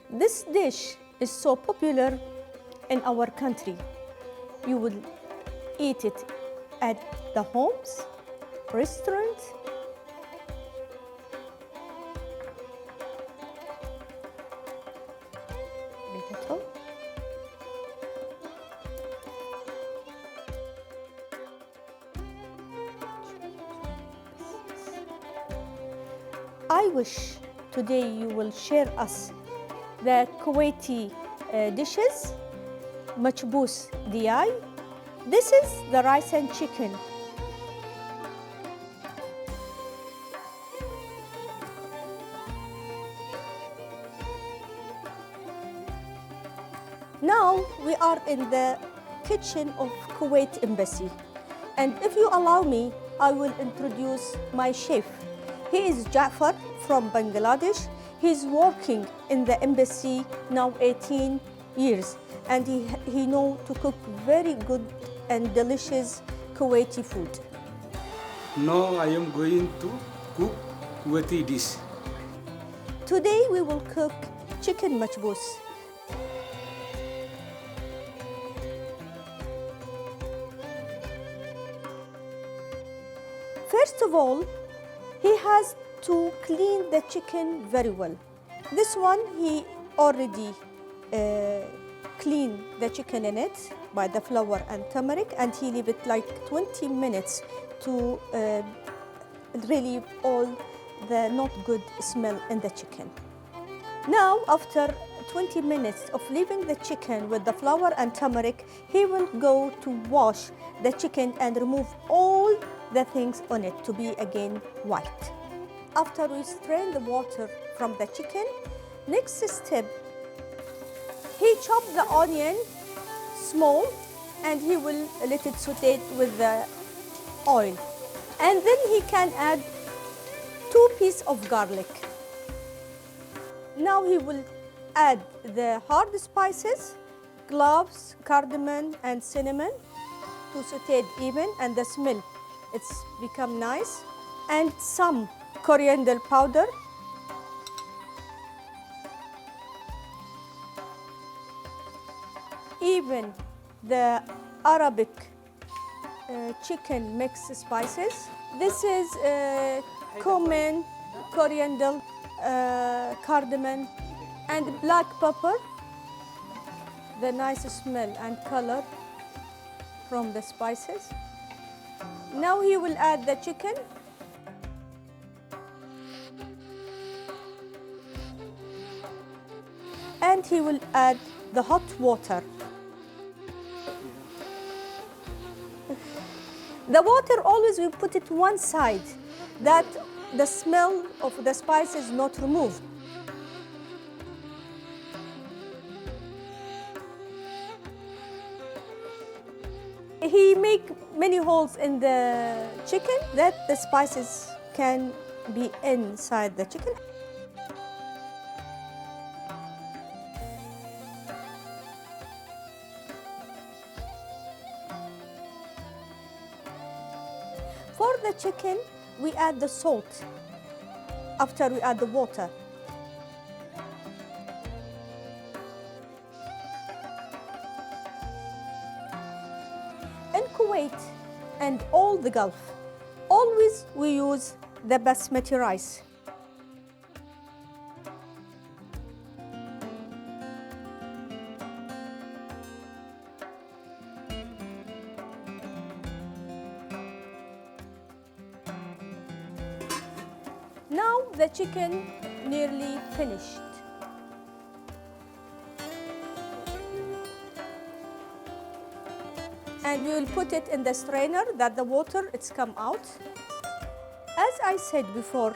This dish is so popular in our country. You will eat it at the homes, restaurants. Little. I wish today you will share us the Kuwaiti dishes, machu boost DI. This is the rice and chicken. Now we are in the kitchen of Kuwait Embassy, and if you allow me, I will introduce my chef. He is Jafar from Bangladesh. He's working in the embassy now 18 years, and he know to cook very good and delicious Kuwaiti food. Now I am going to cook Kuwaiti dish. Today we will cook chicken machu boost. First of all, he has to clean the chicken very well. This one, he already cleaned the chicken in it by the flour and turmeric, and he leave it like 20 minutes to relieve all the not good smell in the chicken. Now, after 20 minutes of leaving the chicken with the flour and turmeric, he will go to wash the chicken and remove all the things on it to be again white. After we strain the water from the chicken, next step, he chopped the onion small and he will let it saute with the oil. And then he can add 2 pieces of garlic. Now he will add the hard spices, cloves, cardamom and cinnamon to saute it even, and the smell, it's become nice, and some coriander powder, even the Arabic chicken mixed spices. This is cumin, coriander, cardamom, and black pepper. The nice smell and color from the spices. Now he will add the chicken. And he will add the hot water. The water always we put it one side, that the smell of the spice is not removed. He make many holes in the chicken that the spices can be inside the chicken. For the chicken, we add the salt after we add the water. In Kuwait and all the Gulf, always we use the basmati rice. Now the chicken nearly finished. And we will put it in the strainer that the water it's come out. As I said before,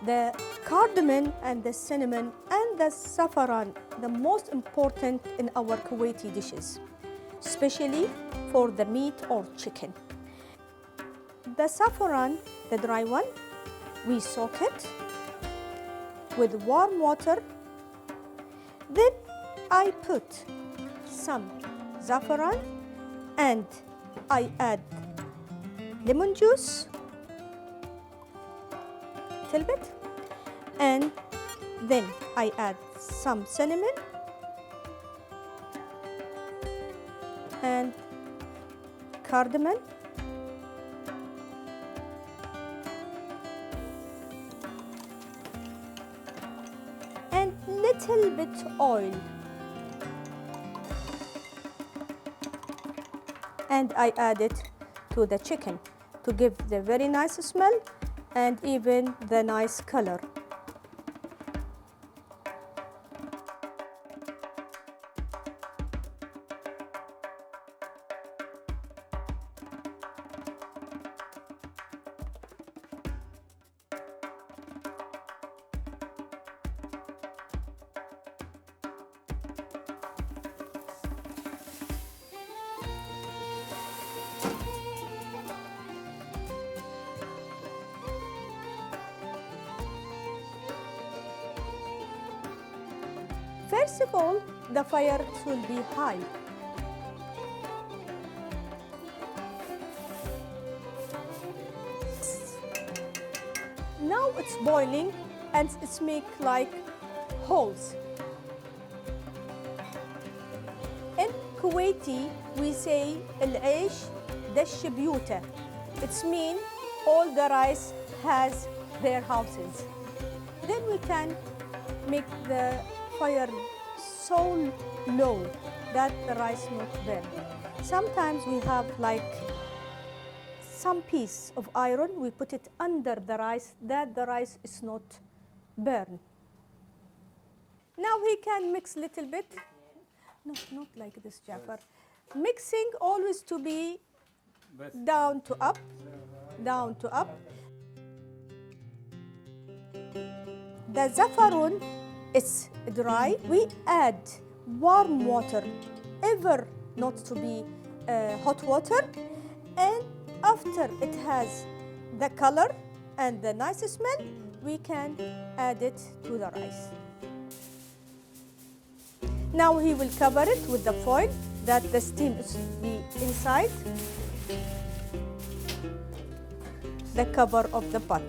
the cardamom and the cinnamon and the saffron, the most important in our Kuwaiti dishes, especially for the meat or chicken. The saffron, the dry one, we soak it with warm water. Then I put some saffron and I add lemon juice, a little bit, and Then I add some cinnamon and cardamom and little bit oil, and I add it to the chicken to give the very nice smell and even the nice color. First of all, the fire should be high. Now it's boiling and it's make like holes. In Kuwaiti, we say العيش دش بيوته. It's mean all the rice has their houses. Then we can make the fire so low that the rice not burn. Sometimes we have like some piece of iron, we put it under the rice that the rice is not burned. Now we can mix little bit. No, not like this, Jafar. Mixing always to be down to up, down to up. The zafaron is dry. We add warm water, ever not to be hot water, and after it has the color and the nice smell, we can add it to the rice. Now he will cover it with the foil that the steam is be inside the cover of the pot.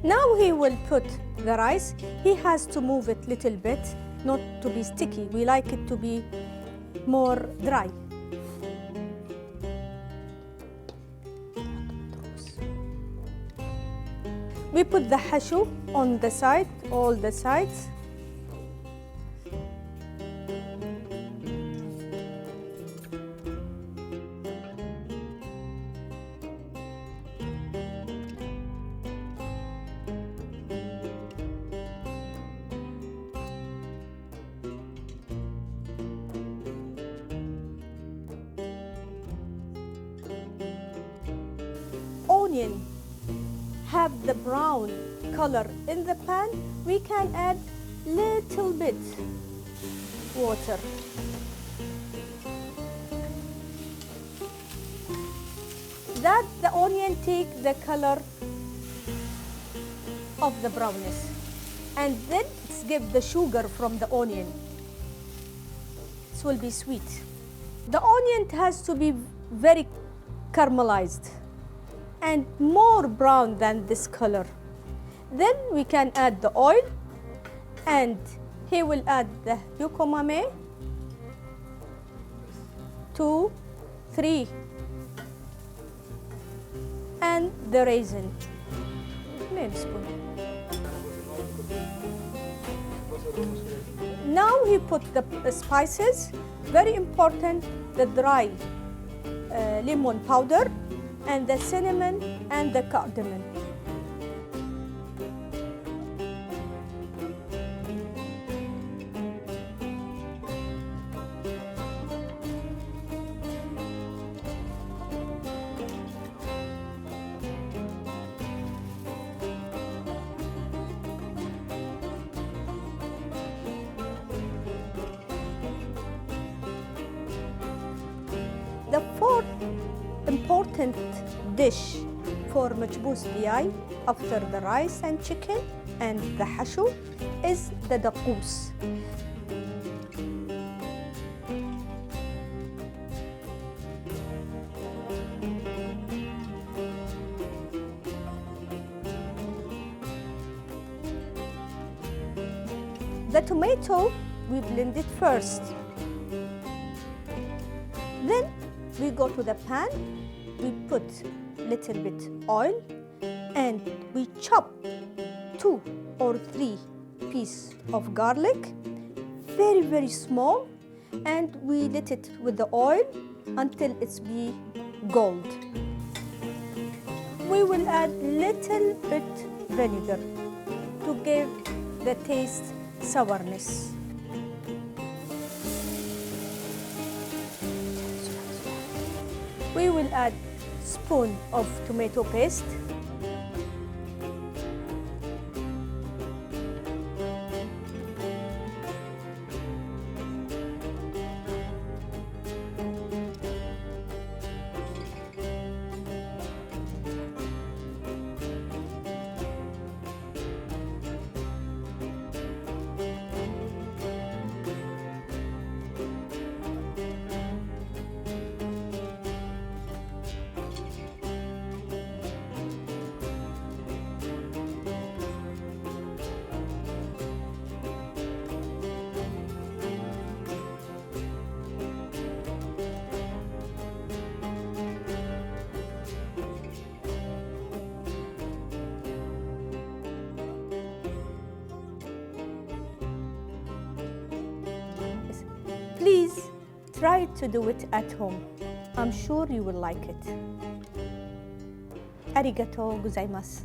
Now he will put the rice. He has to move it little bit, not to be sticky. We like it to be more dry. We put the hashoo on the side, all the sides. Onion have the brown color in the pan, we can add little bit water. That the onion take the color of the brownness, and then it's give the sugar from the onion. This will be sweet. The onion has to be very caramelized and more brown than this color. Then we can add the oil, and he will add the yukomame, 2, 3, and the raisin. Now he put the spices, very important, the dry lemon powder, and the cinnamon and the cardamom. The fourth important dish for مجبوس دياي after the rice and chicken and the حشو is the دقوس. The tomato we blend it first. Then we go to the pan, we put little bit oil and we chop 2 or 3 pieces of garlic, very small, and we let it with the oil until it's be gold. We will add little bit vinegar to give the taste sourness. We will add spoon of tomato paste. Please try to do it at home. I'm sure you will like it. Arigatou gozaimasu.